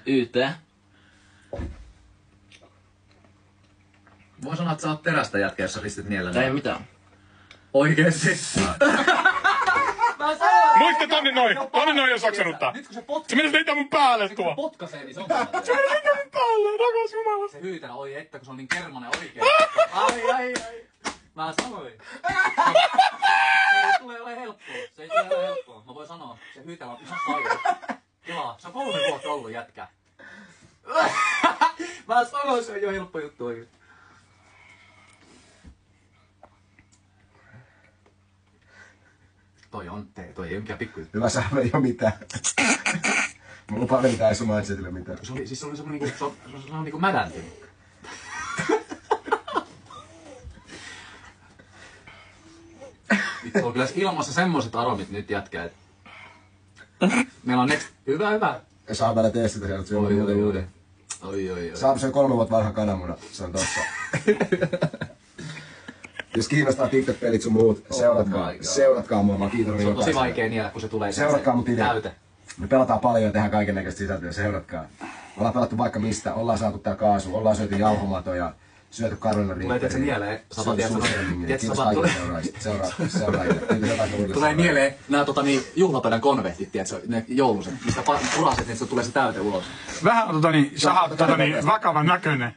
YT. Voi sanoa, että sä oot terästä jätkä, jos sä pistit niellä. Ei mitään. Oikeesti? Muista tonne noin jos oksenuttaa. Nyt kun se potkasee. Se menisi leitä mun päälle tuo. Potkasee, niin se on Se menisi leitä mun päälle, rakas jumala. Se hyytää, oi että kun se on niin kermanen oikein. Ai. Mä sanoin. Se ei tule ole helppoa. Mä voin sanoa, se hyytää on ihan paljon. Joo, se on 3 vuotta ollut jätkä. Mä sanoin, se on jo helppo juttu oikein. Toi ei mikään pikku juttu. Hyvä säämä ei oo mitään. Mä lupaan vetää sun mindsetille mitään. Se oli semmonen niinku, se on niinku mädäntynyt. Vittu on kyllä ilmassa semmoset aromit nyt jätkä, et... Meillä on next... Hyvä. Ja saa vielä testata sieltä syödä muuten. Oi. Saapa sen 3 vuotta vanha kananmuna, se on tossa. Jos kiinnostaa TikTok-pelit sun muut, seuratkaa mua, mä kiitos. Se on tosi vaikea niellä, kun se tulee Seuratkaa mun täyte. Me pelataan paljon ja tehdään kaikennäköistä sisältöä, seuratkaa. Ollaan pelattu vaikka mistä, ollaan saatu tää kaasu, ollaan syöty jauhomatoja, syöty Carolina Reaperia. Tulee tietysti mieleen, tulee mieleen nää juhlapöydän konvehtit, tiedätkö, ne jouluset, mistä puraset, niin se tulee se täyte ulos. Vähän on sä oot vakavan näköinen.